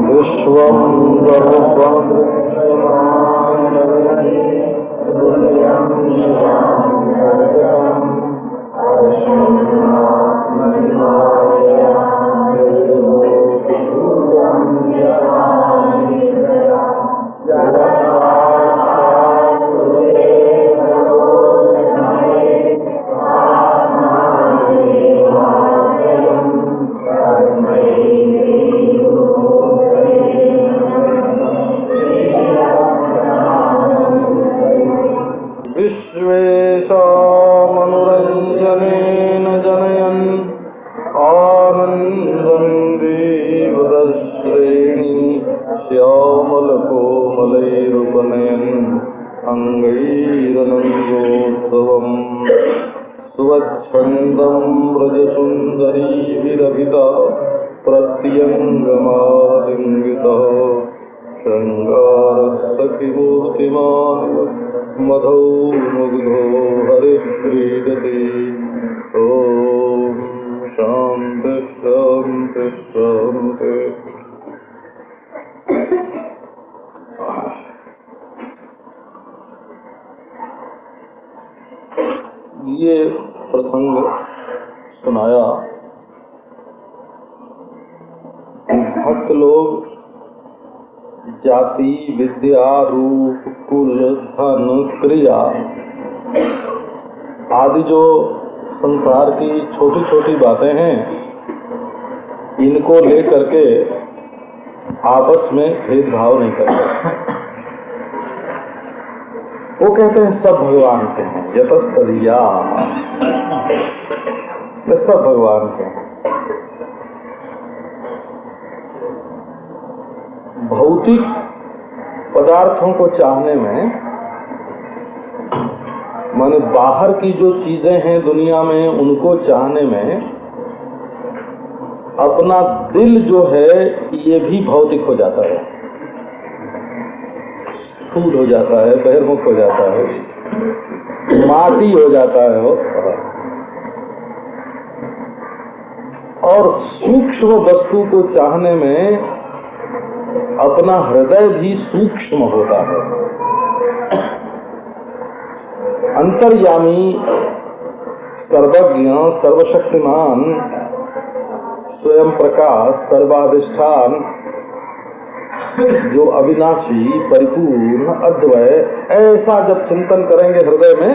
विश्वं विश्वेशामनुरञ्जनेन जनयन् आनन्दमिन्द्रीवदश्रेणी श्यामलकोमलैरुपनयन् अङ्गैरनन्दोत्सवम् सुवच्छन्दं व्रजसुन्दरी विरभिता प्रत्यङ्गमालिङ्गितः शृङ्गारसखिमूर्तिमान् मधौ मुग्धो हरिक्रीडति। ॐ शान्ति शान्ति शान्ति। ये प्रसंग सुनाया भक्त लोग जाति, विद्या, रूप, कुल, धन, क्रिया आदि जो संसार की छोटी छोटी बातें हैं, इनको लेकर के आपस में भेदभाव नहीं करते। वो कहते हैं सब भगवान के हैं, यतस्तदीया, सब भगवान के हैं। भौतिक पदार्थों को चाहने में, माने बाहर की जो चीजें हैं दुनिया में, उनको चाहने में अपना दिल जो है ये भी भौतिक हो जाता है, स्थूल हो जाता है, बहिर्मुख हो जाता है, माटी हो जाता है और सूक्ष्म वस्तु को चाहने में अपना हृदय भी सूक्ष्म होता है। अंतर्यामी, सर्वज्ञ, सर्वशक्तिमान, स्वयं प्रकाश, सर्वाधिष्ठान, जो अविनाशी, परिपूर्ण, अद्वय, ऐसा जब चिंतन करेंगे हृदय में,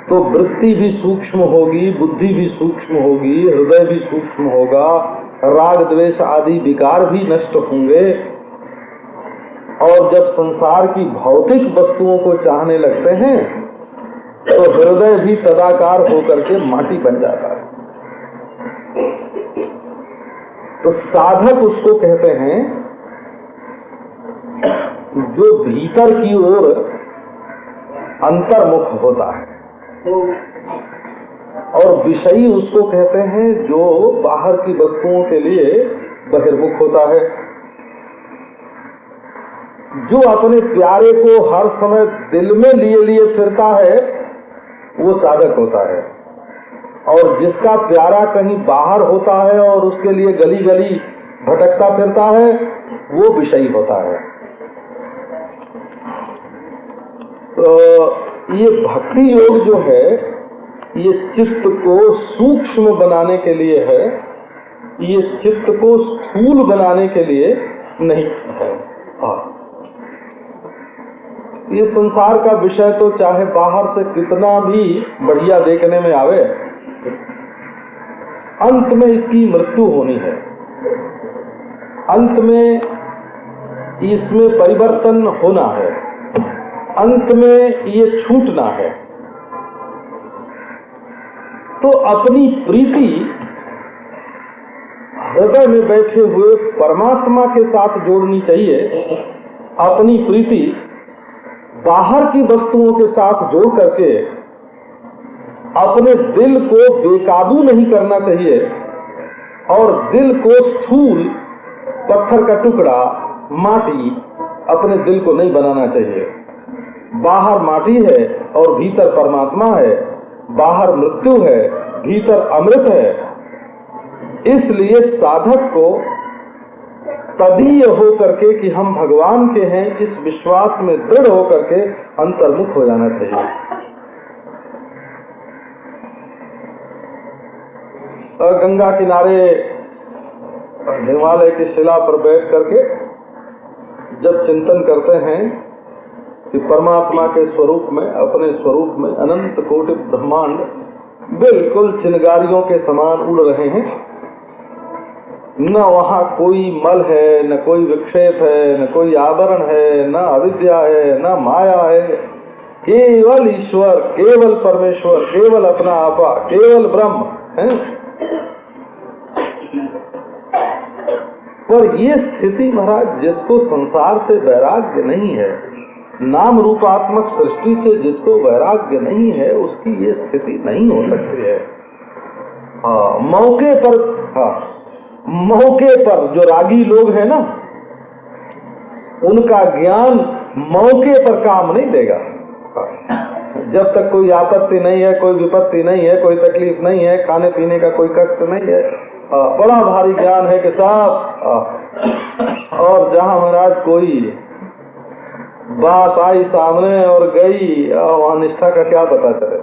तो वृत्ति भी सूक्ष्म होगी, बुद्धि भी सूक्ष्म होगी, हृदय भी सूक्ष्म होगा, राग द्वेष आदि विकार भी नष्ट होंगे। और जब संसार की भौतिक वस्तुओं को चाहने लगते हैं तो हृदय भी तदाकार होकर के माटी बन जाता है। तो साधक उसको कहते हैं जो भीतर की ओर अंतर्मुख होता है, और विषयी उसको कहते हैं जो बाहर की वस्तुओं के लिए बहिर्मुख होता है। जो अपने प्यारे को हर समय दिल में लिए लिए फिरता है वो साधक होता है, और जिसका प्यारा कहीं बाहर होता है और उसके लिए गली गली भटकता फिरता है वो विषयी होता है। तो ये भक्ति योग जो है ये चित्त को सूक्ष्म बनाने के लिए है, ये चित्त को स्थूल बनाने के लिए नहीं है। ये संसार का विषय तो चाहे बाहर से कितना भी बढ़िया देखने में आवे, अंत में इसकी मृत्यु होनी है, अंत में इसमें परिवर्तन होना है, अंत में ये छूटना है। तो अपनी प्रीति हृदय में बैठे हुए परमात्मा के साथ जोड़नी चाहिए, अपनी प्रीति बाहर की वस्तुओं के साथ जोड़ करके अपने दिल को बेकाबू नहीं करना चाहिए, और दिल को स्थूल पत्थर का टुकड़ा, माटी अपने दिल को नहीं बनाना चाहिए। बाहर माटी है और भीतर परमात्मा है, बाहर मृत्यु है, भीतर अमृत है, इसलिए साधक को तदीय हो करके कि हम भगवान के हैं, इस विश्वास में दृढ़ हो करके अंतर्मुख हो जाना चाहिए। और गंगा किनारे हिमालय की शिला पर बैठ करके जब चिंतन करते हैं कि परमात्मा के स्वरूप में, अपने स्वरूप में अनंत कोटि ब्रह्मांड बिल्कुल चिंगारियों के समान उड़ रहे हैं, न वहाँ कोई मल है, न कोई विक्षेप है, न कोई आवरण है, न अविद्या है, न माया है, केवल ईश्वर, केवल परमेश्वर, केवल अपना आपा, केवल ब्रह्म है। पर ये स्थिति महाराज, जिसको संसार से वैराग्य नहीं है, नाम रूपात्मक सृष्टि से जिसको वैराग्य नहीं है, उसकी ये स्थिति नहीं हो सकती है। मौके पर जो रागी लोग हैं ना, उनका ज्ञान मौके पर काम नहीं देगा। जब तक कोई आपत्ति नहीं है, कोई विपत्ति नहीं है, कोई तकलीफ नहीं है, खाने पीने का कोई कष्ट नहीं है, बड़ा भारी ज्ञान है कि साहब, और जहां महाराज कोई बात आई सामने और गई, वहां निष्ठा का क्या पता चले।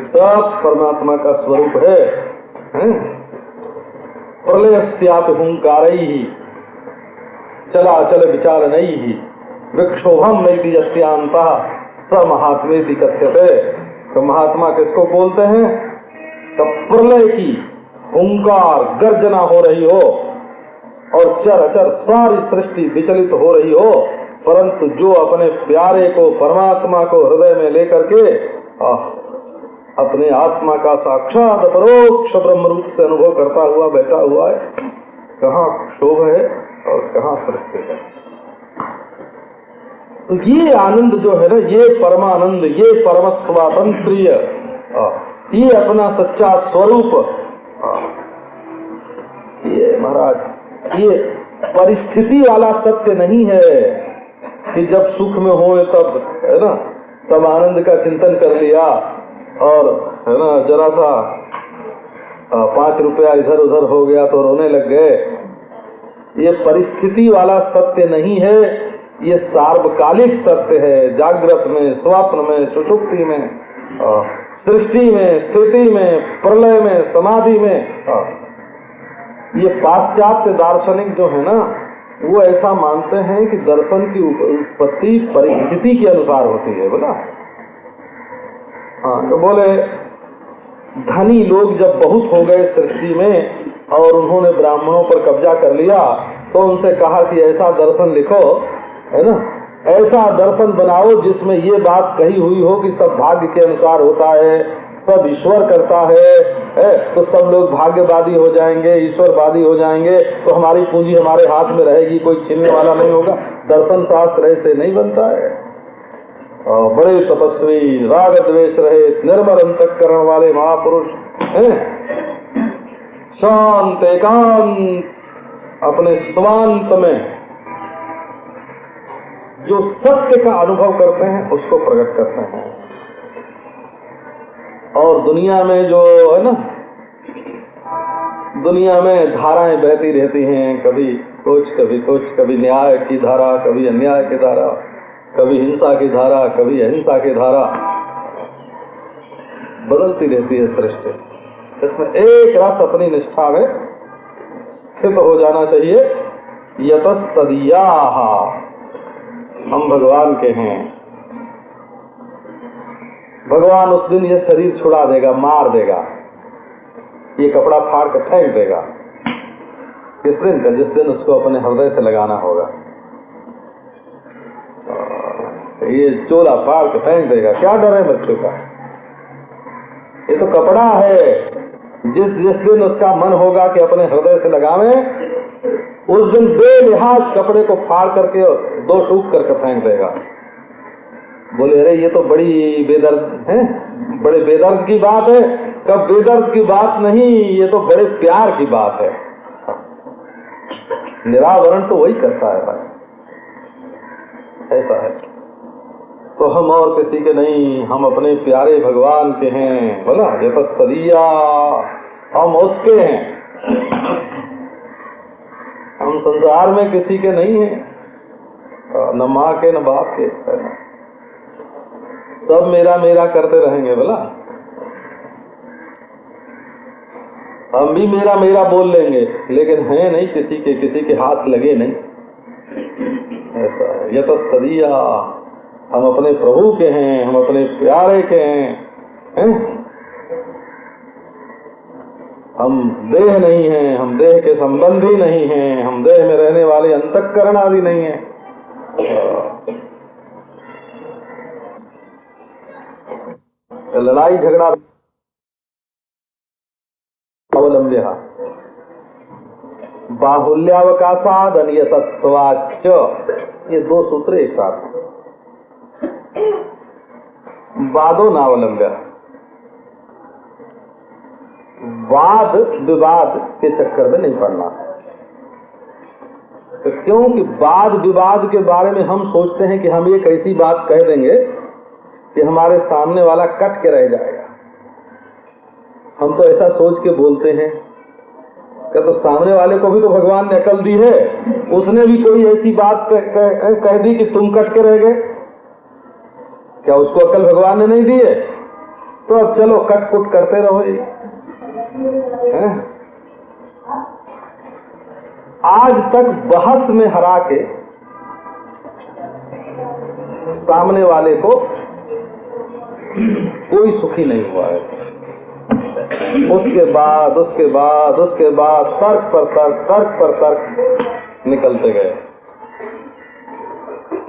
सब परमात्मा का स्वरूप है। प्रलयस्यापि हुंकारैहि चलाचल विचार नहीं ही विक्षोभम नैति यस्यान्तः स महात्मेति कथ्यते। तो महात्मा किसको बोलते हैं? तो प्रलय की हुंकार गर्जना हो रही हो और चर अचर सारी सृष्टि विचलित हो रही हो, परंतु जो अपने प्यारे को, परमात्मा को हृदय में लेकर के अपने आत्मा का साक्षात परोक्ष ब्रह्म रूप से अनुभव करता हुआ बैठा हुआ है, कहाँ क्षोभ है और कहाँ सृष्टि है। तो ये आनंद जो है ना, ये परमानंद, ये परम स्वातंत्र्य, ये अपना सच्चा स्वरूप, ये महाराज ये परिस्थिति वाला सत्य नहीं है कि जब सुख में हो तब, है ना, तब आनंद का चिंतन कर लिया और, है ना, जरा सा 5 रुपया इधर उधर हो गया तो रोने लग गए। ये परिस्थिति वाला सत्य नहीं है, ये सार्वकालिक सत्य है। जागृत में, स्वप्न में, सुषुप्ति में, सृष्टि में, स्थिति में, प्रलय में, समाधि में। ये पाश्चात्य दार्शनिक जो है ना, वो ऐसा मानते हैं कि दर्शन की उत्पत्ति परिस्थिति के अनुसार होती है। बोला तो बोले धनी लोग जब बहुत हो गए सृष्टि में और उन्होंने ब्राह्मणों पर कब्जा कर लिया, तो उनसे कहा कि ऐसा दर्शन लिखो, है ना, ऐसा दर्शन बनाओ जिसमें ये बात कही हुई हो कि सब भाग्य के अनुसार होता है, सब ईश्वर करता है, तो सब लोग भाग्यवादी हो जाएंगे, ईश्वरवादी हो जाएंगे, तो हमारी पूंजी हमारे हाथ में रहेगी, कोई छीनने वाला नहीं होगा। दर्शन शास्त्र ऐसे नहीं बनता है। बड़े तपस्वी, राग द्वेष रहित, निर्मल अंतःकरण वाले महापुरुष हैं, शांत एकांत अपने स्वांत में जो सत्य का अनुभव करते हैं उसको प्रकट करते हैं। और दुनिया में जो है ना, दुनिया में धाराएं बहती रहती हैं, कभी कुछ कभी कुछ, कभी न्याय की धारा, कभी अन्याय की धारा, कभी हिंसा की धारा, कभी अहिंसा की धारा, बदलती रहती है सृष्टि। इसमें एक रस अपनी निष्ठा में स्थित हो जाना चाहिए। यतस्तदीयाः, हम भगवान के हैं। भगवान उस दिन ये शरीर छुड़ा देगा, मार देगा, ये कपड़ा फाड़ कर फेंक देगा। किस दिन का? जिस दिन उसको अपने हृदय से लगाना होगा। ये चोला फाड़ के फेंक देगा, क्या डर है मृत्यु का? ये तो कपड़ा है। जिस दिन उसका मन होगा कि अपने हृदय से लगावे, उस दिन बेलिहाज कपड़े को फाड़ करके 2 टूक करके फेंक देगा। बोले अरे ये तो बड़ी बेदर्द है, बड़े बेदर्द की बात है। कब बेदर्द की बात नहीं, ये तो बड़े प्यार की बात है। निरावरण तो वही करता है भाई, ऐसा है। तो हम और किसी के नहीं, हम अपने प्यारे भगवान के हैं। बोला यतस्तदीया, हम उसके हैं, हम संसार में किसी के नहीं हैं, न माँ के न बाप के, सब मेरा मेरा करते रहेंगे। बोला हम भी मेरा मेरा बोल लेंगे, लेकिन हैं नहीं किसी के हाथ लगे नहीं। ऐसा है यतस्तदीया, हम अपने प्रभु के हैं, हम अपने प्यारे के हैं? हम देह नहीं हैं, हम देह के संबंधी नहीं हैं, हम देह में रहने वाले अंतःकरण आदि नहीं हैं। लड़ाई झगड़ा अवलंब्य बाहुल्यावकाशाद अनियतत्वाच्च, ये दो सूत्र एक साथ। वादो नावलंब्य, वाद विवाद के चक्कर में नहीं पड़ना। तो क्योंकि वाद विवाद के बारे में हम सोचते हैं कि हम एक ऐसी बात कह देंगे कि हमारे सामने वाला कट के रह जाएगा। हम तो ऐसा सोच के बोलते हैं कि तो सामने वाले को भी तो भगवान ने अकल दी है, उसने भी कोई ऐसी बात कह दी कि तुम कट के रह गए, क्या उसको अकल भगवान ने नहीं दी है? तो अब चलो कटपुट करते रहो। आज तक बहस में हरा के सामने वाले को कोई सुखी नहीं हुआ है। उसके बाद तर्क पर तर्क निकलते गए।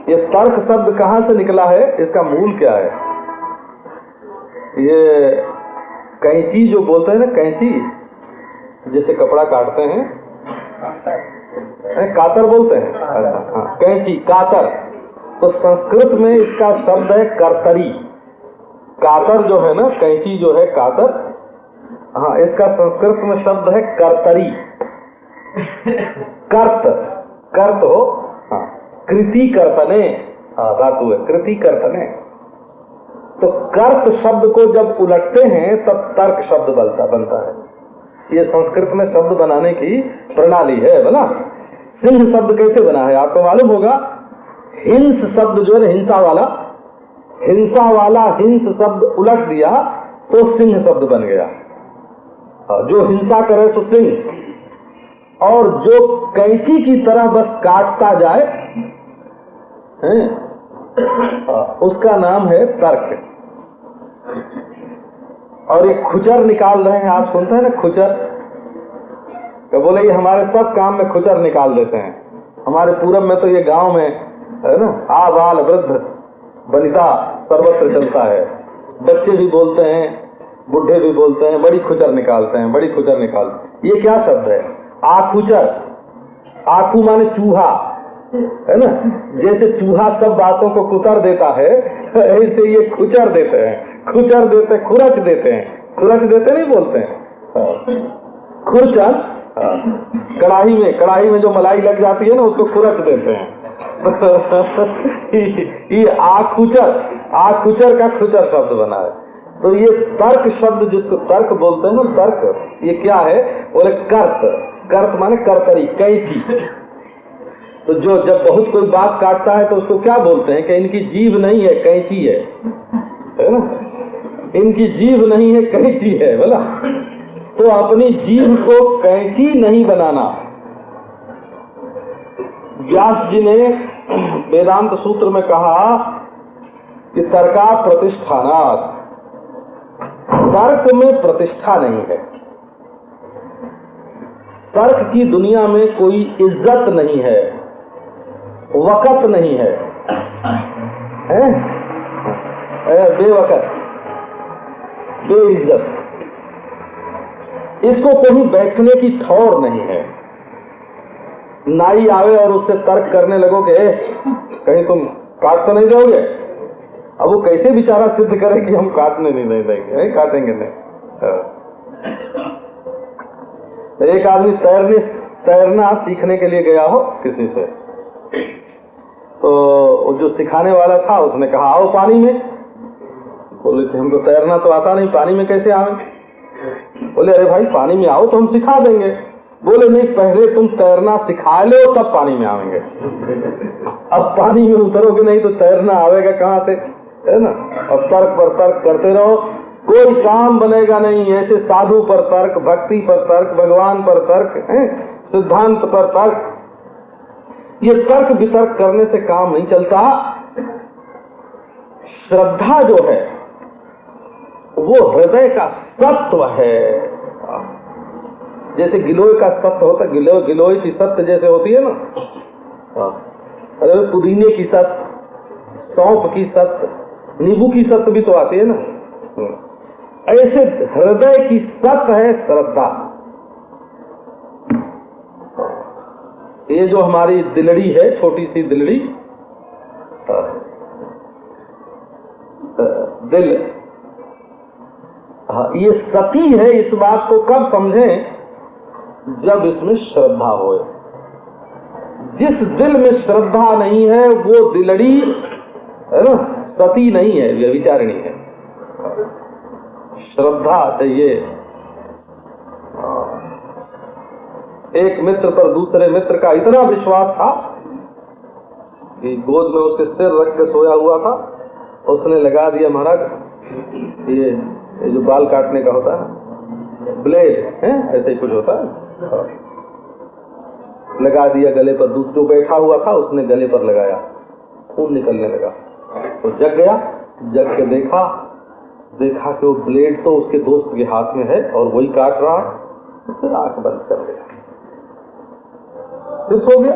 ये तर्क शब्द कहां से निकला है, इसका मूल क्या है? ये कैंची जो बोलते हैं ना, कैंची जैसे कपड़ा काटते हैं, कातर बोलते हैं। अच्छा हाँ, कैंची कातर। तो संस्कृत में इसका शब्द है कर्तरी। कातर जो है ना, कैंची जो है कातर, हाँ, इसका संस्कृत में शब्द है कर्तरी। कर्त हो, हाँ, कृति कर्तने, हाँ धातु है कृति कर्तने। तो कर्त शब्द को जब उलटते हैं तब तर्क शब्द बनता है। ये संस्कृत में शब्द बनाने की प्रणाली है। बोला सिंह शब्द कैसे बना है आपको मालूम होगा? हिंस शब्द जो है हिंसा वाला हिंस शब्द उलट दिया तो सिंह शब्द बन गया। जो हिंसा करे सो सिंह, और जो कैंची की तरह बस काटता जाए उसका नाम है तर्क। और ये खुचर निकाल रहे हैं, आप सुनते हैं ना खुचर, तो बोले ये हमारे सब काम में खुचर निकाल देते हैं। हमारे पूरब में तो ये गांव में है ना, आ बाल वृद्ध वनिता सर्वत्र चलता है। बच्चे भी बोलते हैं, बुढ़े भी बोलते हैं, बड़ी खुचर निकालते हैं, बड़ी खुचर निकालते। ये क्या शब्द है? आखुचर। आखू माने चूहा, है ना, जैसे चूहा सब बातों को कुतर देता है, ऐसे ये खुचर देते हैं, खुरच देते नहीं बोलते हैं, खुरचन। कढ़ाई में जो मलाई लग जाती है ना, उसको खुरच देते हैं। ये आखुचर का खुचर शब्द बना है। तो ये तर्क शब्द जिसको तर्क बोलते हैं ना, तर्क, ये क्या है? बोले कर्त माने कर्तरी, कैंची। तो जो जब बहुत कोई बात काटता है तो उसको क्या बोलते हैं कि इनकी जीभ नहीं है, कैंची है ना, इनकी जीभ नहीं है, कैंची है। बोला तो अपनी जीभ को कैंची नहीं बनाना। व्यास जी ने वेदांत सूत्र में कहा कि तर्का प्रतिष्ठानात्, तर्क में प्रतिष्ठा नहीं है। तर्क की दुनिया में कोई इज्जत नहीं है, वक़्त नहीं है, बेवक़्त, बेइज्जत। इसको कोई बैठने की ठौर नहीं है। नाई आवे और उससे तर्क करने लगो कि कहीं तुम काट तो नहीं दोगे, अब वो कैसे बेचारा सिद्ध करे कि हम काटने नहीं देंगे, काटेंगे नहीं। एक आदमी तैरना सीखने के लिए गया हो किसी से, तो जो सिखाने वाला था उसने कहा आओ पानी में। बोले कि हमको तैरना तो आता नहीं, पानी में कैसे आवे? बोले अरे भाई पानी में आओ तो हम सिखा देंगे। बोले नहीं, पहले तुम तैरना सिखा लो तब पानी में आवेंगे। अब पानी में उतरोगे नहीं तो तैरना आवेगा कहाँ से, है ना। अब तर्क पर तर्क करते रहो, कोई काम बनेगा नहीं। ऐसे साधु पर तर्क, भक्ति पर तर्क, भगवान पर तर्क, सिद्धांत पर तर्क, ये तर्क वितर्क करने से काम नहीं चलता। श्रद्धा जो है वो हृदय का सत्व है। जैसे गिलोय का सत्व होता है, गिलोय की सत्व जैसे होती है ना, अरे पुदीने की सत्व, सौंफ की सत्व, नींबू की सत्व भी तो आती है ना। ऐसे हृदय की सत्व है श्रद्धा। ये जो हमारी दिलड़ी है, छोटी सी दिलड़ी, दिल, ये सती है। इस बात को कब समझें? जब इसमें श्रद्धा हो। जिस दिल में श्रद्धा नहीं है वो दिलड़ी, है ना, सती नहीं है, व्यभिचारिणी है। श्रद्धा चाहिए। एक मित्र पर दूसरे मित्र का इतना विश्वास था कि गोद में उसके सिर रख के सोया हुआ था, उसने लगा दिया महाराज ये जो बाल काटने का होता है ब्लेड है, ऐसे ही कुछ होता है, लगा दिया गले पर। जो बैठा हुआ था उसने गले पर लगाया, खून निकलने लगा। तो जग गया, जग के देखा कि वो ब्लेड तो उसके दोस्त के हाथ में है और वही काट रहा है। तो फिर आंख बंद कर दिया, फिर सो गया।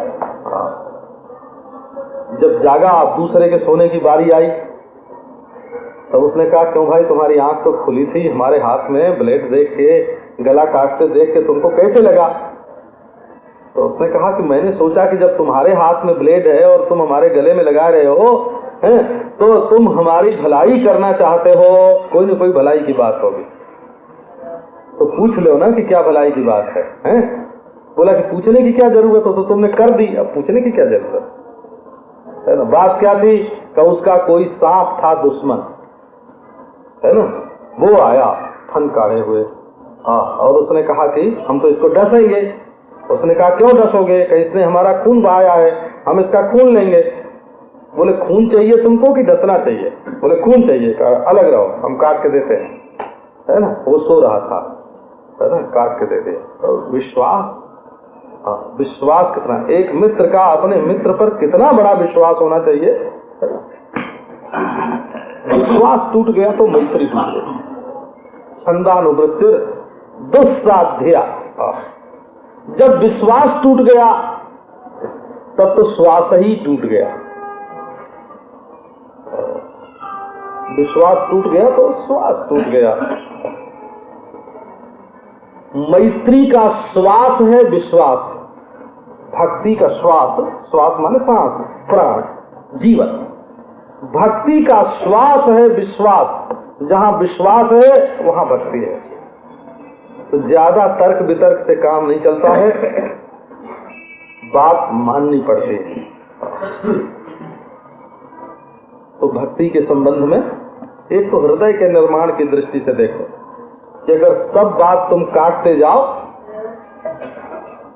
जब जागा, आप दूसरे के सोने की बारी आई, तो उसने कहा क्यों भाई, तुम्हारी आंख तो खुली थी, हमारे हाथ में ब्लेड देख के, गला काटते देख के तुमको कैसे लगा? तो उसने कहा कि मैंने सोचा कि जब तुम्हारे हाथ में ब्लेड है और तुम हमारे गले में लगा रहे हो, हैं, तो तुम हमारी भलाई करना चाहते हो, कोई न कोई भलाई की बात होगी, तो पूछ लो ना कि क्या भलाई की बात है, हैं? बोला कि पूछने की क्या जरूरत हो, तो तुमने कर दी, अब पूछने की क्या जरूरत है ना। बात क्या थी कि उसका कोई सांप था दुश्मन, है ना, वो आया फन काढ़े हुए, और उसने कहा कि हम तो इसको डसेंगे। उसने कहा क्यों डसोगे? कि इसने हमारा खून बहाया है, हम इसका खून लेंगे। बोले खून चाहिए तुमको कि डसना चाहिए? बोले खून चाहिए। कहा अलग रहो, हम काट के देते हैं, है ना। वो सो रहा था, है ना, काट के दे दे। और विश्वास, विश्वास कितना, एक मित्र का अपने मित्र पर कितना बड़ा विश्वास होना चाहिए। विश्वास टूट गया तो मैत्री टूट गई। छंदानुवृत्तिर दुस्साध्या। जब विश्वास टूट गया तब तो श्वास ही टूट गया। विश्वास टूट गया तो श्वास टूट गया। मैत्री का श्वास है विश्वास, भक्ति का श्वास, श्वास माने सांस, प्राण, जीवन। भक्ति का श्वास है विश्वास, जहां विश्वास है वहां भक्ति है। तो ज्यादा तर्क वितर्क से काम नहीं चलता है, बात माननी पड़ती है। तो भक्ति के संबंध में एक तो हृदय के निर्माण की दृष्टि से देखो कि अगर सब बात तुम काटते जाओ,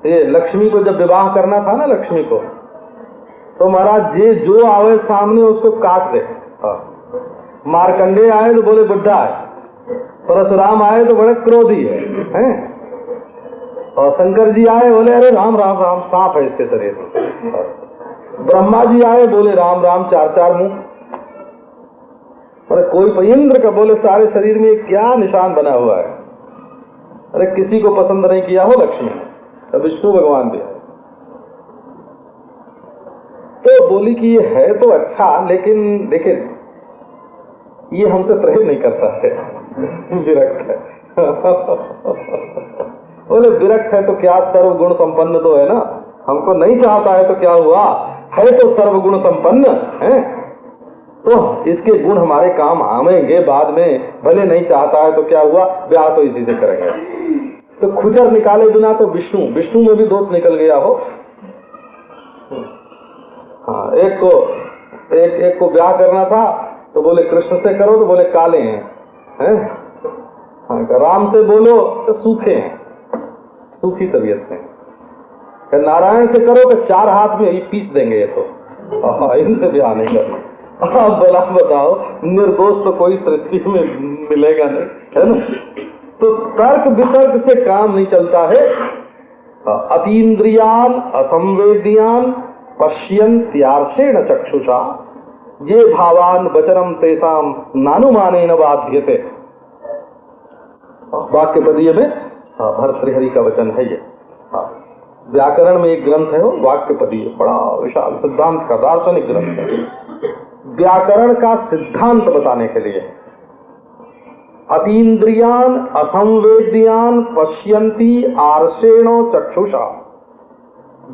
ये लक्ष्मी को जब विवाह करना था ना, लक्ष्मी को, तो महाराज जे जो आवे सामने उसको काट दे। मार्कंडेय आए तो बोले बुढ़ा है, परशुराम आए तो बड़े क्रोधी है? और शंकर जी आए बोले अरे राम राम राम, सांप है इसके शरीर में। ब्रह्मा जी आए बोले राम राम, चार चार मुंह। अरे कोई इंद्र का बोले सारे शरीर में क्या निशान बना हुआ है। अरे किसी को पसंद नहीं किया हो लक्ष्मी, तो विष्णु भगवान भी है। तो बोली कि ये है तो अच्छा, लेकिन देखिए ये हमसे प्रेम नहीं करता है, विरक्त है। बोले विरक्त है तो क्या, सर्वगुण संपन्न तो है ना, हमको नहीं चाहता है तो क्या हुआ, है तो सर्वगुण संपन्न है, तो इसके गुण हमारे काम आवेंगे बाद में। भले नहीं चाहता है तो क्या हुआ, ब्याह तो इसी से करेंगे। तो खुचर निकाले बिना तो विष्णु में भी दोष निकल गया हो। हाँ, एक को ब्याह करना था तो बोले कृष्ण से करो तो बोले काले हैं? हाँ, राम से बोलो तो सूखे हैं, सूखी तबीयत में। नारायण से करो तो 4 हाथ में ये पीस देंगे ये तो, इनसे ब्याह नहीं करना। आप भला बताओ, निर्दोष तो कोई सृष्टि में मिलेगा नहीं, है ना? तो तर्क वितर्क से काम नहीं चलता है। अतीन्द्रियान असंवेद्यान पश्यन्त्यार्षेण चक्षुषा ये भावान वचनम तेषाम नानुमानेन बाध्यते। वाक्यपदीय में भर्तृहरि का वचन है ये। व्याकरण में एक ग्रंथ है वो वाक्यपदीय, बड़ा विशाल सिद्धांत का दार्शनिक ग्रंथ है, व्याकरण का सिद्धांत बताने के लिए। अतीन्द्रियान असंवेद्यान पश्यन्ति आर्षेणो चक्षुषा,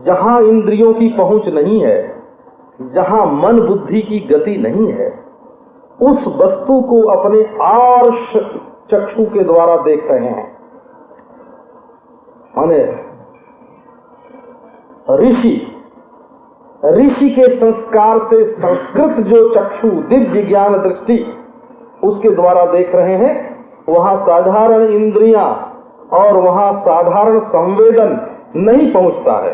जहां इंद्रियों की पहुंच नहीं है, जहां मन बुद्धि की गति नहीं है, उस वस्तु को अपने आर्ष चक्षु के द्वारा देख रहे हैं। माने ऋषि के संस्कार से संस्कृत जो चक्षु दिव्य ज्ञान दृष्टि उसके द्वारा देख रहे हैं, वहां साधारण इंद्रियां और वहां साधारण संवेदन नहीं पहुंचता है।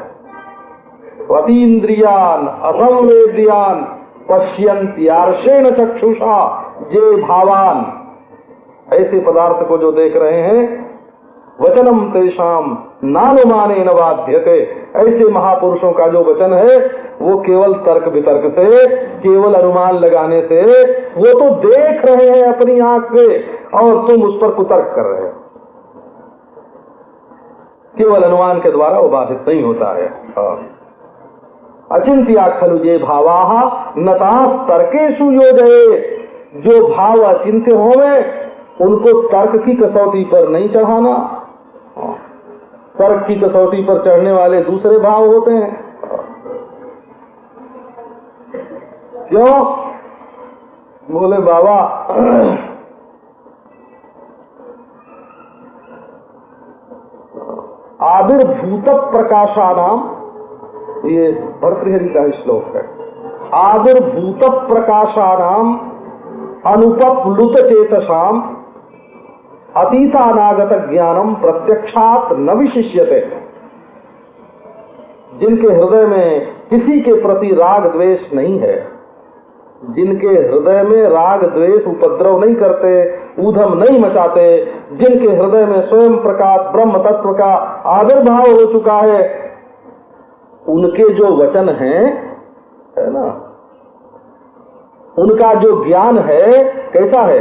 अतीन्द्रियान असंवेद्यान पश्यन्त्यार्षेण चक्षुषा जे भावान, ऐसे पदार्थ को जो देख रहे हैं, वचनम तेषाम नानुमानेन बाध्यते, ऐसे महापुरुषों का जो वचन है वो केवल तर्क वितर्क से, केवल अनुमान लगाने से, वो तो देख रहे हैं अपनी आंख से और तुम उस पर कुतर्क कर रहे हो। केवल अनुमान के द्वारा वो बाधित नहीं होता है। अचिंत्या खलु ये भावाः नताः तर्केषु योजये, जो भाव अचिंत्य होवे उनको तर्क की कसौटी पर नहीं चढ़ाना। तर्क की कसौटी पर चढ़ने वाले दूसरे भाव होते हैं। क्यों? बोले बाबा आविर्भूत प्रकाशानाम, ये भर्तृहरि का श्लोक है, आविर्भूत प्रकाशानाम अनुपप्लुत चेतसाम अतीतानागत ज्ञानम प्रत्यक्षात न विशिष्यते। जिनके हृदय में किसी के प्रति राग द्वेष नहीं है, जिनके हृदय में राग द्वेष उपद्रव नहीं करते, ऊधम नहीं मचाते, जिनके हृदय में स्वयं प्रकाश ब्रह्म तत्व का आविर्भाव हो चुका है, उनके जो वचन हैं, है ना, उनका जो ज्ञान है कैसा है?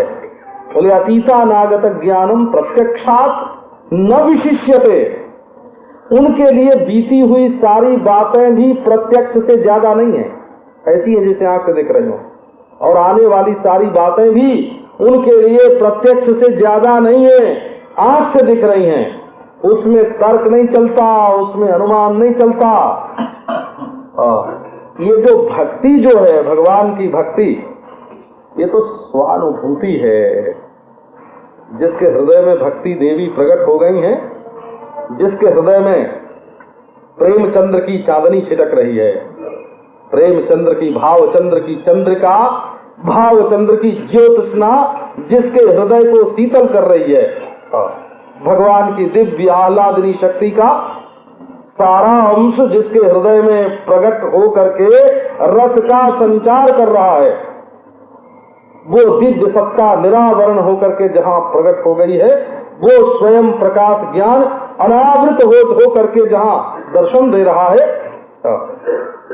बोले अतीतानागत ज्ञानम प्रत्यक्षात न विशिष्यते। उनके लिए बीती हुई सारी बातें भी प्रत्यक्ष से ज्यादा नहीं है, ऐसी है जैसे आंख से देख रहे हो, और आने वाली सारी बातें भी उनके लिए प्रत्यक्ष से ज्यादा नहीं है, आंख से दिख रही हैं। उसमें तर्क नहीं चलता, उसमें अनुमान नहीं चलता। ये जो भक्ति जो है, भगवान की भक्ति, ये तो स्वानुभूति है। जिसके हृदय में भक्ति देवी प्रकट हो गई हैं, जिसके हृदय में प्रेमचंद्र की चांदनी छिटक रही है, प्रेमचंद्र की भावचंद्र की चंद्रिका, भावचंद्र की ज्योत्स्ना जिसके हृदय को शीतल कर रही है, भगवान की दिव्य आह्लादनी शक्ति का सारा अंश जिसके हृदय में प्रकट हो करके रस का संचार कर रहा है, वो दिव्य सत्ता निरावरण होकर के जहां प्रकट हो गई है, वो स्वयं प्रकाश ज्ञान अनावृत हो करके जहां दर्शन दे रहा है,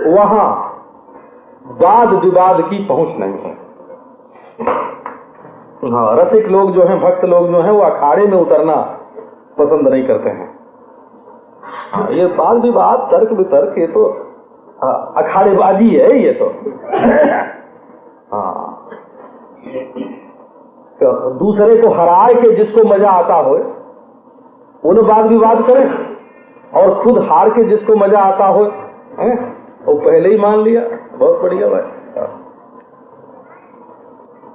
वहां वाद विवाद की पहुंच नहीं है। हाँ, रसिक लोग जो हैं, भक्त लोग जो हैं, वो अखाड़े में उतरना पसंद नहीं करते हैं। ये वाद विवाद तर्क वितर्क ये तो अखाड़ेबाजी है, ये तो हाँ, दूसरे को हरा के जिसको मजा आता हो उन वाद विवाद करें, और खुद हार के जिसको मजा आता हो वो पहले ही मान लिया। बहुत बढ़िया भाई।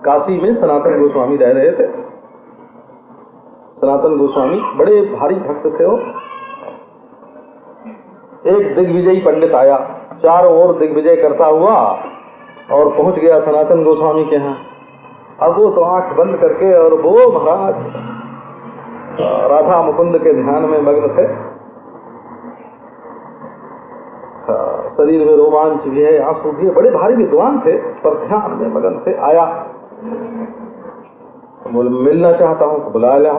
काशी में सनातन गोस्वामी रह रहे थे। सनातन गोस्वामी बड़े भारी भक्त थे। वो एक दिग्विजयी पंडित आया चारों ओर दिग्विजय करता हुआ और पहुंच गया सनातन गोस्वामी के यहाँ। अब वो तो आंख बंद करके और वो महाराज राधा मुकुंद के ध्यान में मग्न थे। शरीर में रोमांच भी है, आंसू भी है, बड़े भारी विद्वान थे पर ध्यान में मगन थे। आया बोले मिलना चाहता हूँ, बुला लिया।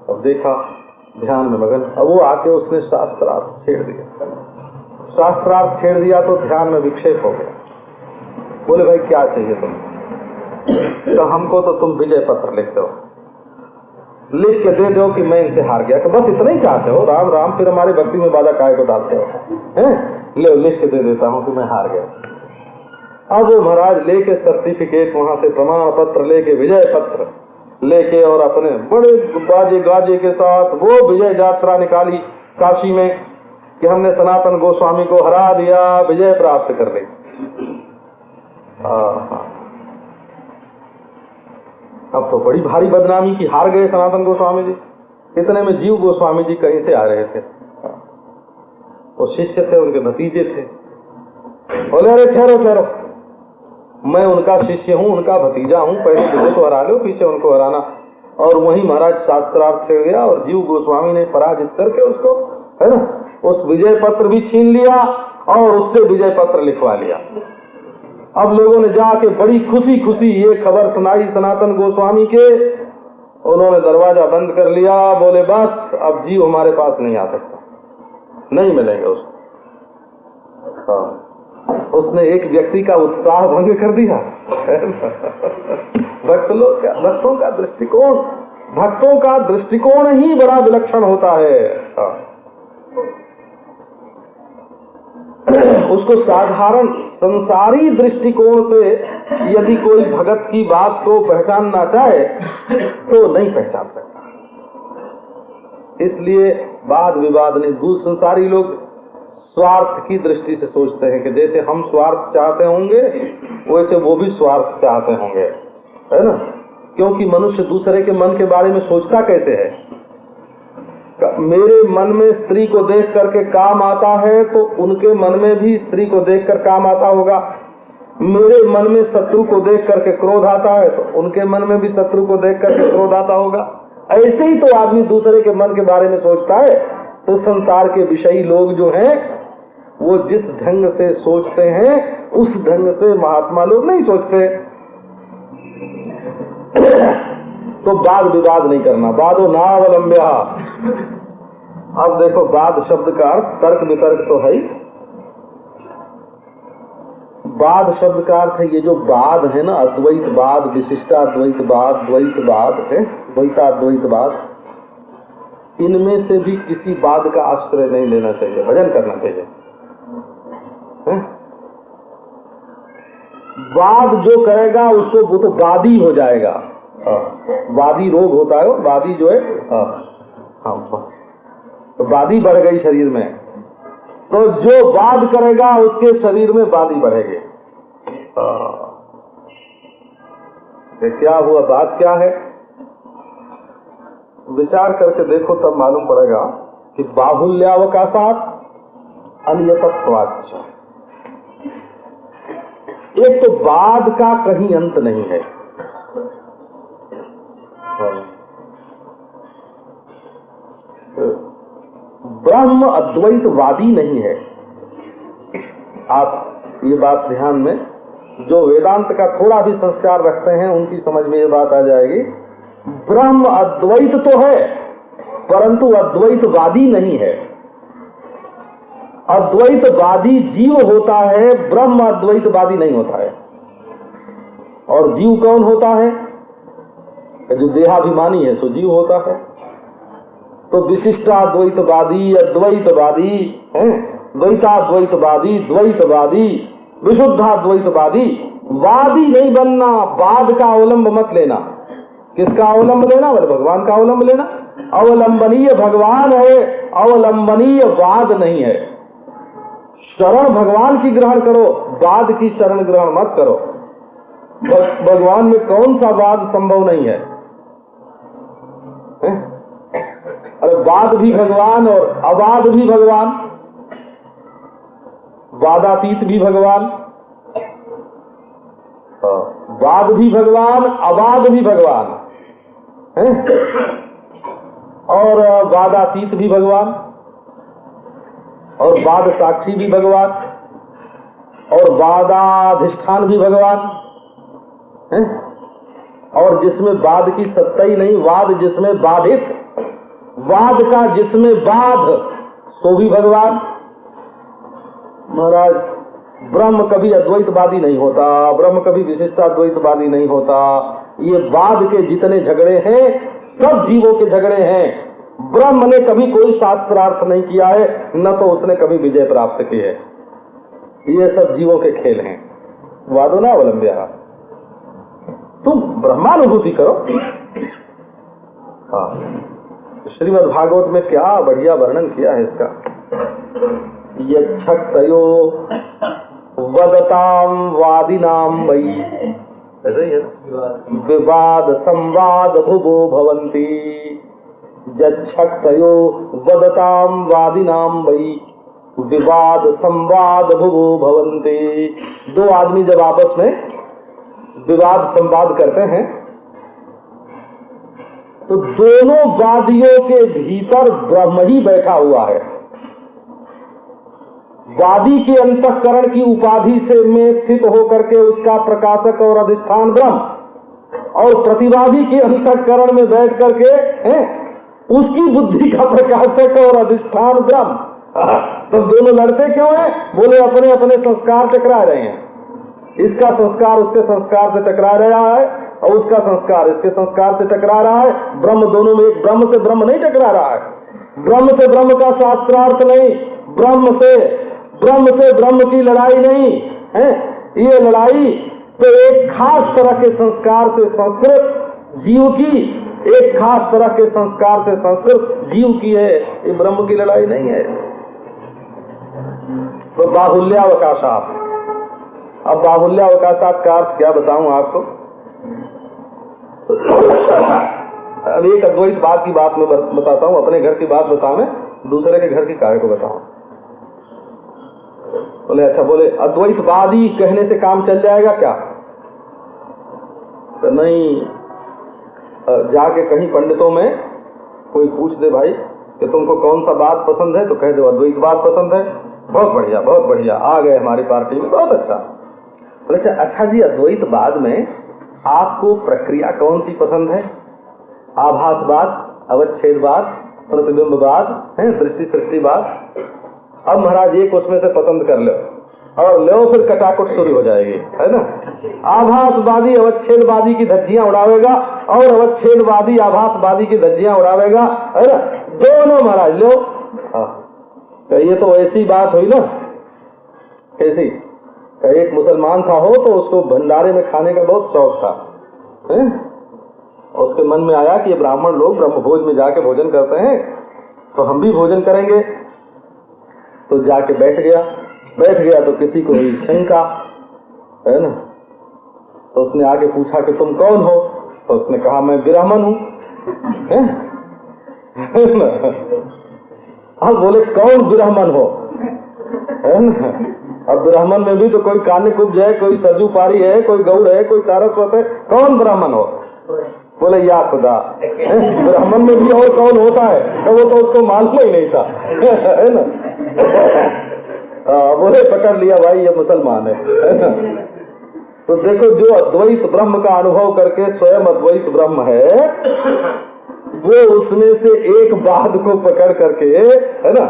अब देखा ध्यान में मगन। अब वो आके उसने शास्त्रार्थ छेड़ दिया। शास्त्रार्थ छेड़ दिया तो ध्यान में विक्षेप हो गया। बोले भाई क्या चाहिए तुम्हें? तो हमको तो तुम विजय पत्र लिख दो, लिख के दे दो कि मैं इनसे हार गया। तो बस इतना ही चाहते हो? राम राम, फिर हमारे भक्ति में बाधा काय को डालते हो? हैं? ले लिख के दे देता हूं कि मैं हार गया। अब वो महाराज लेके सर्टिफिकेट, वहां से प्रमाण पत्र लेके, विजय पत्र लेके और अपने बड़े बाजे गाजे के साथ वो विजय यात्रा निकाली काशी में कि हमने सनातन गोस्वामी को हरा दिया, विजय प्राप्त कर ली। अब तो बड़ी भारी बदनामी की, हार गए सनातन गोस्वामी जी। इतने में जीव गोस्वामी जी कहीं से आ रहे थे। वो शिष्य थे, उनके भतीजे थे। बोले अरे ठहरो ठहरो, मैं उनका शिष्य हूँ, उनका भतीजा हूँ, पहले मुझे तो हरा लो, पीछे उनको हराना। और वहीं महाराज शास्त्रार्थ छेड़ गया और जीव गोस्वामी ने पराजित करके उसको, है ना, उस विजय पत्र भी छीन लिया और उससे विजय पत्र लिखवा लिया। अब लोगों ने जाके बड़ी खुशी खुशी ये खबर सुनाई सनातन गोस्वामी के। उन्होंने दरवाजा बंद कर लिया। बोले बस अब जीव हमारे पास नहीं आ सकता, नहीं मिलेंगे उसको। उसने एक व्यक्ति का उत्साह भंग कर दिया। भक्तों का दृष्टिकोण ही बड़ा विलक्षण होता है। उसको साधारण संसारी दृष्टिकोण से यदि कोई भगत की बात को पहचानना चाहे तो नहीं पहचान सकता। इसलिए वाद विवाद ने, संसारी लोग स्वार्थ की दृष्टि से सोचते हैं कि जैसे हम स्वार्थ चाहते होंगे वैसे वो भी स्वार्थ चाहते होंगे, है ना। क्योंकि मनुष्य दूसरे के मन के बारे में सोचता कैसे है? मेरे मन में स्त्री को देख करके काम आता है तो उनके मन में भी स्त्री को देखकर काम आता होगा। मेरे मन में शत्रु को देख करके क्रोध आता है तो उनके मन में भी शत्रु को देख करके क्रोध आता होगा। ऐसे ही तो आदमी दूसरे के मन के बारे में सोचता है। तो संसार के विषयी लोग जो हैं वो जिस ढंग से सोचते हैं उस ढंग से महात्मा लोग नहीं सोचते। तो वाद विवाद नहीं करना, वादो नावलंब्य। अब देखो वाद शब्द का अर्थ तर्क वितर्क तो है ही। वाद शब्द का अर्थ है ये जो वाद है ना, अद्वैतवाद, विशिष्टाद्वैतवाद, द्वैतवाद है, द्वैताद्वैतवाद, इनमें से भी किसी वाद का आश्रय नहीं लेना चाहिए, भजन करना चाहिए। वाद जो करेगा उसको वो तो वादी हो जाएगा। वादी रोग होता है, वादी जो है, तो वादी बढ़ गई शरीर में, तो जो वाद करेगा उसके शरीर में वादी बढ़ेगी। क्या हुआ, बात क्या है? विचार करके देखो तब मालूम पड़ेगा कि बाहुल्यावकाशात अनियतत्वाच्च। एक तो वाद का कहीं अंत नहीं है। ब्रह्म अद्वैतवादी नहीं है। आप ये बात ध्यान में, जो वेदांत का थोड़ा भी संस्कार रखते हैं उनकी समझ में ये बात आ जाएगी। ब्रह्म अद्वैत तो है परंतु अद्वैतवादी नहीं है। अद्वैतवादी जीव होता है, ब्रह्म अद्वैतवादी नहीं होता है। और जीव कौन होता है? जो देहाभिमानी है सो जीव होता है। तो विशिष्टाद्वैतवादी, अद्वैतवादी, द्वैताद्वैतवादी, द्वैतवादी, विशुद्धाद्वैतवादी, वादी नहीं बनना। वाद का अवलंब मत लेना। किसका अवलंब लेना? बोले भगवान का अवलंब लेना। अवलंबनीय भगवान है, अवलंबनीय वाद नहीं है। शरण भगवान की ग्रहण करो, वाद की शरण ग्रहण मत करो। भगवान में कौन सा वाद संभव नहीं है? अरे वाद भी भगवान और अवाद भी भगवान। वादातीत भी भगवान, वाद भी भगवान, अवाद भी भगवान है, और वादातीत भी भगवान, और वाद साक्षी भी भगवान, और वादाधिष्ठान भी भगवान है, और जिसमें वाद की सत्ता ही नहीं, वाद जिसमें बाधित, वाद का जिसमें बाध, सो भी भगवान। महाराज ब्रह्म कभी अद्वैतवादी नहीं होता, ब्रह्म कभी विशिष्टाद्वैतवादी नहीं होता। ये वाद के जितने झगड़े हैं सब जीवों के झगड़े हैं। ब्रह्म ने कभी कोई शास्त्रार्थ नहीं किया है, न तो उसने कभी विजय प्राप्त की है। ये सब जीवों के खेल हैं। वादो ना अवलंब्य, तुम ब्रह्मानुभूति करो। हाँ, श्रीमद् भागवत में क्या बढ़िया वर्णन किया है इसका। यच्छक्तयो वदताम वादिनाम वै, ऐसा ही है, विवाद संवाद भुवो भवन्ति। यच्छक्तयो वदताम वादिनाम वै, विवाद संवाद भुवो भवन्ति। दो आदमी जब आपस में विवाद संवाद करते हैं तो दोनों वादियों के भीतर ब्रह्म ही बैठा हुआ है। वादी के अंतःकरण की उपाधि से में स्थित होकर के उसका प्रकाशक और अधिष्ठान ब्रह्म, और प्रतिवादी के अंतःकरण में बैठ करके उसकी बुद्धि का प्रकाशक और अधिष्ठान ब्रह्म। तो दोनों लड़ते क्यों हैं? बोले अपने अपने संस्कार टकरा रहे हैं। इसका संस्कार उसके संस्कार से टकरा रहा है, और उसका संस्कार इसके संस्कार से टकरा रहा है। ब्रह्म दोनों में एक, ब्रह्म से ब्रह्म नहीं टकरा रहा है। ब्रह्म से ब्रह्म का शास्त्रार्थ नहीं, ब्रह्म से ब्रह्म की लड़ाई नहीं है। ये लड़ाई तो एक खास तरह के संस्कार से संस्कृत जीव की, एक खास तरह के संस्कार से संस्कृत जीव की है। ये ब्रह्म की लड़ाई नहीं है। तो बाहुल्यावकाशात, अब बाहुल्यावकाशात का अर्थ क्या बताऊं आपको। अब एक अद्वैतवाद की बात मैं बताता हूं, अपने घर की बात बताऊं, दूसरे के घर की कार्य को बताऊं। बोले अच्छा, बोले अद्वैतवादी कहने से काम चल जाएगा क्या? तो नहीं, जाके कहीं पंडितों में कोई पूछ दे भाई कि तुमको कौन सा बात पसंद है, तो कह दो अद्वैतवाद पसंद है। बहुत बढ़िया, बहुत बढ़िया, आ गए हमारी पार्टी में, बहुत अच्छा। बोले अच्छा जी, अद्वैतवाद में आपको प्रक्रिया कौन सी पसंद है? आभासवाद, अवच्छेदवाद, प्रतिबिंबवाद है, दृष्टि सृष्टिवाद। अब महाराज एक उसमें से पसंद कर लो और लो, फिर कटाकुट शुरू हो जाएगी, है ना। आभासवादी अवच्छेदवादी की धज्जियां उड़ावेगा और अवच्छेदवादी आभासवादी की धज्जियां उड़ावेगा, है ना। दोनों महाराज लो। ये तो ऐसी बात हुई ना, कैसी? एक मुसलमान था हो तो उसको भंडारे में खाने का बहुत शौक था, है? उसके मन में आया कि ये ब्राह्मण लोग ब्रह्मभोज में जाके भोजन करते हैं, तो हम भी भोजन करेंगे। तो जाके बैठ गया तो किसी को हुई शंका, है ना। तो उसने आगे पूछा कि तुम कौन हो? तो उसने कहा मैं ब्राह्मण हूं। अब बोले कौन ब्राह्मण हो, है ना। अब ब्राह्मण में भी तो कोई कान्यकुब्ज है, कोई सरजू पारी है, कोई गौड़ है, कोई सारस्वत है, कौन ब्राह्मण हो? बोले या खुदा, ब्राह्मण में भी और कौन होता है? तो वो तो उसको मालूम ही नहीं था, है ना। बोले पकड़ लिया भाई, ये मुसलमान है ना। तो देखो, जो अद्वैत ब्रह्म का अनुभव करके स्वयं अद्वैत ब्रह्म है, वो उसमें से एक बात को पकड़ करके, है ना,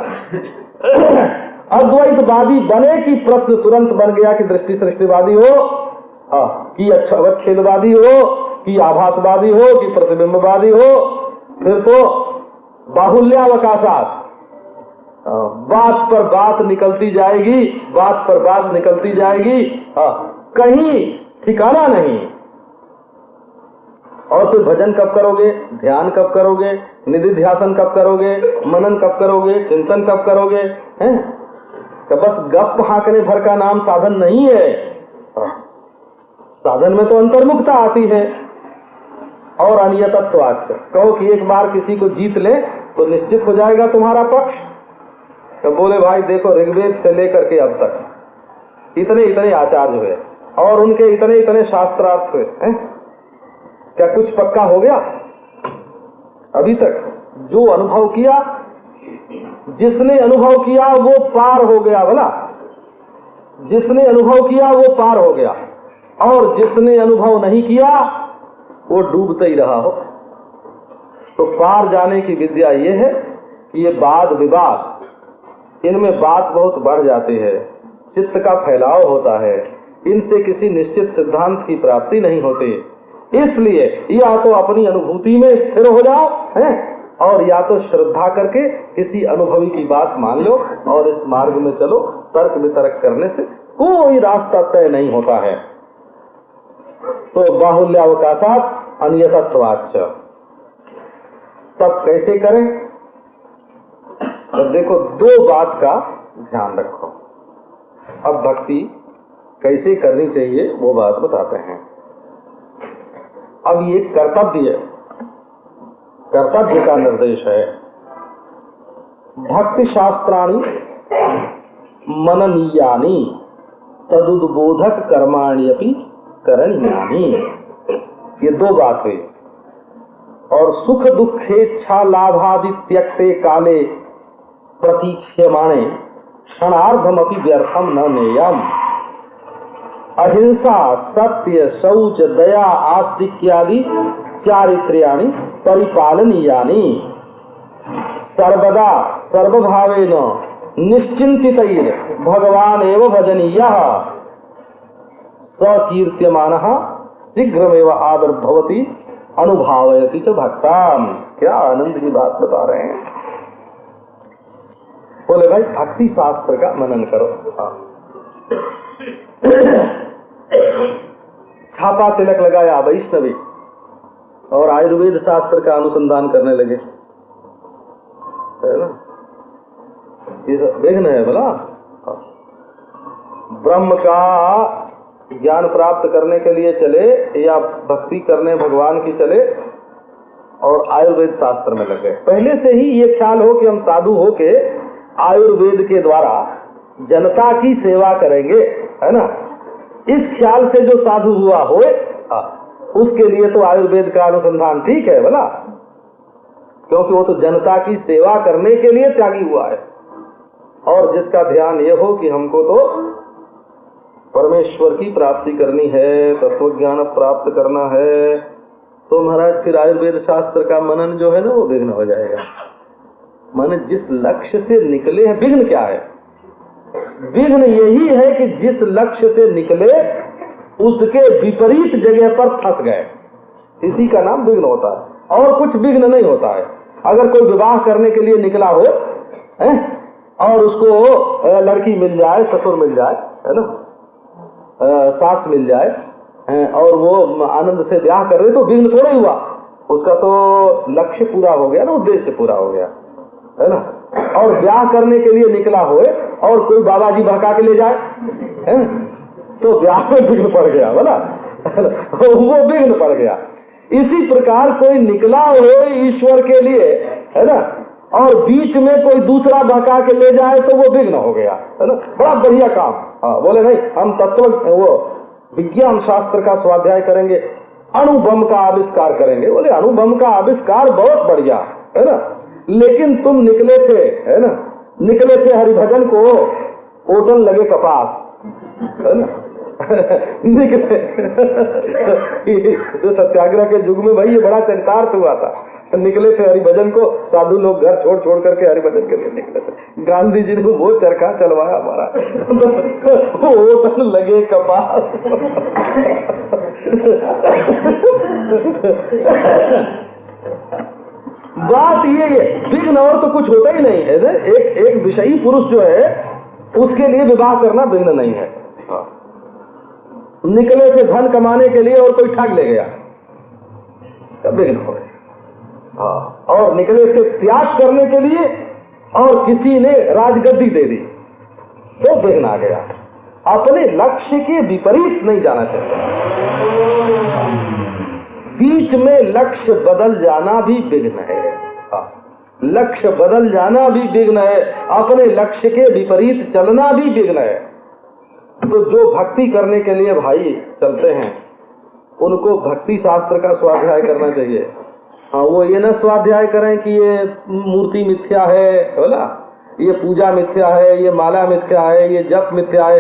अद्वैतवादी बने कि प्रश्न तुरंत बन गया कि दृष्टि सृष्टिवादी हो, कि अवच्छेदवादी हो, कि आभासवादी हो, कि प्रतिबिंबवादी हो। फिर तो बाहुल्यावकाशात, बात पर बात निकलती जाएगी, बात पर बात निकलती जाएगी, कहीं ठिकाना नहीं। और फिर भजन कब करोगे, ध्यान कब करोगे, निधिध्यासन कब करोगे, मनन कब करोगे, चिंतन कब करोगे, हैं? तो बस गप हाँकने भर का नाम साधन नहीं है। साधन में तो अंतर्मुखता आती है और अनियतत्वाच्च। कहो कि एक बार किसी को जीत ले तो निश्चित हो जाएगा तुम्हारा पक्ष। तो बोले भाई देखो, ऋग्वेद से लेकर के अब तक इतने इतने आचार्य हुए और उनके इतने इतने शास्त्रार्थ हुए हैं। क्या कुछ पक्का हो गया? अभी तक जो अनुभव किया, जिसने अनुभव किया वो पार हो गया। भला जिसने अनुभव किया वो पार हो गया, और जिसने अनुभव नहीं किया वो डूबता ही रहा हो। तो पार जाने की विद्या ये है कि ये वाद विवाद, इनमें बात बहुत बढ़ जाती है, चित्त का फैलाव होता है, इनसे किसी निश्चित सिद्धांत की प्राप्ति नहीं होती। इसलिए या तो अपनी अनुभूति में स्थिर हो जाओ हैं, और या तो श्रद्धा करके किसी अनुभवी की बात मान लो और इस मार्ग में चलो। तर्क वितर्क करने से कोई रास्ता तय नहीं होता है। तो बाहुल्यावकाशात अन्यतत्वाच्च, तब कैसे करें? तो देखो, दो बात का ध्यान रखो। अब भक्ति कैसे करनी चाहिए वो बात बताते हैं। अब ये कर्तव्य का निर्देश है। भक्ति शास्त्राणि मननीयानि तदुद्बोधक कर्माणि अपि करणीयानि, ये दो बात हुई। और सुख दुखेच्छा लाभादि त्यक्ते काले प्रतीक्ष्यमाणे क्षणार्धमपि व्यर्थम न नेयम। अहिंसा सत्य शौच दया आस्तिक्यादि चारित्र्याणि परिपालनीयानि सर्वदा सर्वभावेन निश्चिंतितैर भगवान एव भजनीयः सकीर्त्यमानः शीघ्रमेव आविर्भवति अनुभावयति च भक्ताम। क्या आनंद की बात बता रहे हैं। बोले भाई भक्ति शास्त्र का मनन करो। छापा तिलक लगाया वैष्णवी और आयुर्वेद शास्त्र का अनुसंधान करने लगे, है ना? ये सब विघ्न है। बोला ब्रह्म का ज्ञान प्राप्त करने के लिए चले या भक्ति करने भगवान की चले और आयुर्वेद शास्त्र में लगे। पहले से ही ये ख्याल हो कि हम साधु हो के आयुर्वेद के द्वारा जनता की सेवा करेंगे, है ना? इस ख्याल से जो साधु हुआ हो उसके लिए तो आयुर्वेद का अनुसंधान ठीक है भला, क्योंकि वो तो जनता की सेवा करने के लिए त्यागी हुआ है। और जिसका ध्यान ये हो कि हमको तो परमेश्वर की प्राप्ति करनी है, तत्व ज्ञान प्राप्त करना है, तो महाराज फिर आयुर्वेद शास्त्र का मनन जो है ना वो विघ्न हो जाएगा। माने जिस लक्ष्य से निकले हैं, विघ्न क्या है? विघ्न यही है कि जिस लक्ष्य से निकले उसके विपरीत जगह पर फंस गए, इसी का नाम विघ्न होता है। और कुछ विघ्न नहीं होता है। अगर कोई विवाह करने के लिए निकला हो और उसको लड़की मिल जाए, ससुर मिल जाए, है ना, सास मिल जाए और वो आनंद से ब्याह कर रहे, तो विघ्न थोड़ा ही हुआ, उसका तो लक्ष्य पूरा हो गया ना, उद्देश्य पूरा हो गया, है ना। और ब्याह करने के लिए निकला हो और कोई बाबा जी बहका के ले जाए, है, तो ब्याह में विघ्न पड़ गया बोला वो विघ्न पड़ गया। इसी प्रकार कोई निकला हो ईश्वर के लिए, है ना, और बीच में कोई दूसरा बहका के ले जाए तो वो विघ्न हो गया, है ना। बड़ा बढ़िया काम। बोले नहीं, हम तत्व वो विज्ञान शास्त्र का स्वाध्याय करेंगे, अणुबम का आविष्कार करेंगे। बोले अणुबम का आविष्कार बहुत बढ़िया, है ना, लेकिन तुम निकले थे, है ना, निकले थे हरिभजन को, ओटन लगे कपास, है ना निकले तो सत्याग्रह के युग में भाई ये बड़ा चरितार्थ हुआ था। निकले थे हरिभजन को, साधु लोग घर छोड़ छोड़ करके हरिभजन के लिए निकले थे। गांधी जी ने वो चरखा चलवाया हमारा ओटन लगे कपास बात ये विघ्न और तो कुछ होता ही नहीं है। एक विषयी पुरुष जो है उसके लिए विवाह करना विघ्न नहीं है। निकले थे धन कमाने के लिए और कोई ठग ले गया, विघ्न हो गया। और निकले थे त्याग करने के लिए और किसी ने राजगद्दी दे दी तो विघ्न आ गया। अपने लक्ष्य के विपरीत नहीं जाना चाहिए। बीच में लक्ष्य बदल जाना भी विघ्न है। लक्ष्य बदल जाना भी विघ्न है, अपने लक्ष्य के विपरीत चलना भी विघ्न है। तो जो भक्ति करने के लिए भाई चलते हैं उनको भक्ति शास्त्र का स्वाध्याय करना चाहिए। हाँ, वो ये न स्वाध्याय करें कि ये मूर्ति मिथ्या है, बोला ये पूजा मिथ्या है, ये माला मिथ्या है, ये जप मिथ्या है।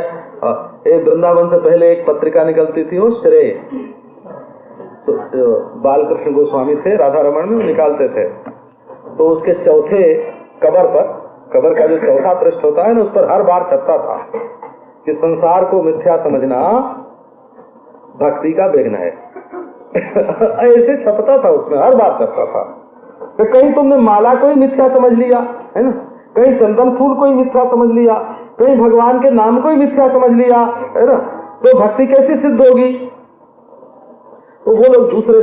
एक वृंदावन से पहले एक पत्रिका निकलती थी, वो श्रेय, तो बालकृष्ण गोस्वामी थे राधा रमन में, निकालते थे। तो उसके चौथे कवर पर, कवर का जो चौथा पृष्ठ होता है ना, उस पर हर बार छपता था कि संसार को मिथ्या समझना भक्ति का विघ्न है। ऐसे छपता था, उसमें हर बार छपता था। तो कहीं तुमने माला को ही मिथ्या समझ लिया है ना, कहीं चंदन फूल को ही मिथ्या समझ लिया, कहीं भगवान के नाम को ही मिथ्या समझ लिया है ना, तो भक्ति कैसे सिद्ध होगी? तो वो लोग दूसरे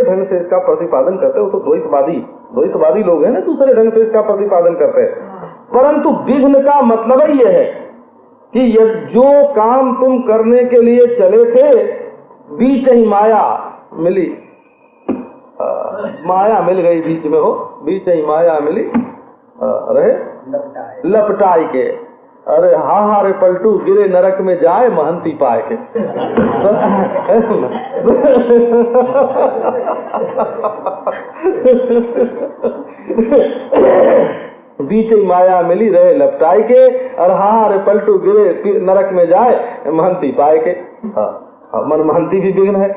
ढंग से इसका प्रतिपादन करते हैं। वो तो द्वैतवादी लोग हैं ना, दूसरे ढंग से इसका प्रतिपादन करते हैं। परंतु विघ्न का मतलब ही यह है कि जो काम तुम करने के लिए चले थे, बीच ही माया मिली, माया मिल गई बीच में, हो बीच ही माया मिली रहे लपटाई के। अरे हा रे पलटू, गिरे नरक में जाए महंती पाए के। बीच ही माया मिली रहे लपटाई के, और हा रे पलटू गिरे नरक में जाए महंती पाए के। मन महंती भी विघ्न है।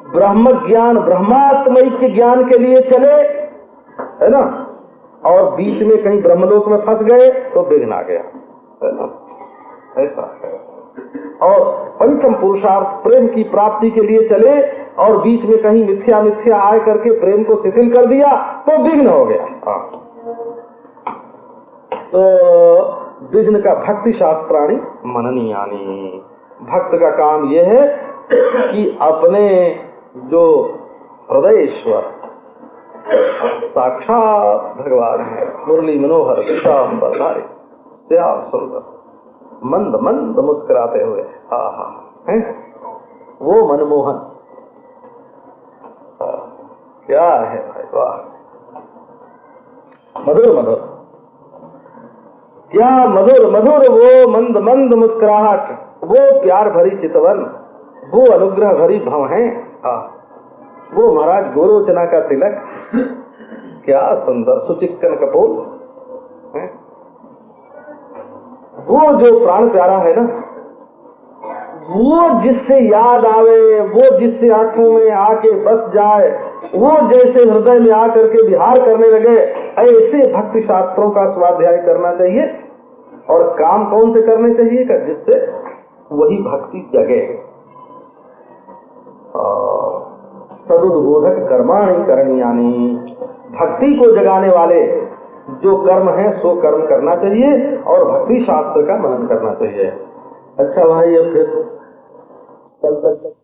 ब्रह्म ज्ञान, ब्रह्मात्मय के ज्ञान के लिए चले, है ना, और बीच में कहीं ब्रह्मलोक में फंस गए तो विघ्न आ गया, है ना, ऐसा है। और पंचम पुरुषार्थ प्रेम की प्राप्ति के लिए चले और बीच में कहीं मिथ्या आए करके प्रेम को शिथिल कर दिया तो विघ्न हो गया। तो विघ्न का भक्ति शास्त्राणी मननीयानी। भक्त का काम यह है कि अपने जो हृदयेश्वर साक्षात भगवान है, मुरली मनोहर श्यामधारी श्याम सुंदर, मंद मंद मुस्कुराते हुए, हैं वो मनमोहन, क्या है भाई, वाह, मधुर मधुर, क्या मधुर मधुर वो मंद मंद मुस्कुराहट, वो प्यार भरी चितवन, वो अनुग्रह भरी भवें, वो महाराज गोरोचना का तिलक, क्या सुंदर सुचिक्कन कपोल, वो जो प्राण प्यारा है ना, वो जिससे याद आवे, वो जिससे आंखों में आके बस जाए, वो जैसे हृदय में आकर के विहार करने लगे, ऐसे भक्ति शास्त्रों का स्वाध्याय करना चाहिए। और काम कौन से करने चाहिए का, जिससे वही भक्ति जगे। तदुद्बोधक कर्माणि करणीयानि, भक्ति को जगाने वाले जो कर्म है सो कर्म करना चाहिए और भक्ति शास्त्र का मनन करना चाहिए। अच्छा भाई, अब फिर कल तक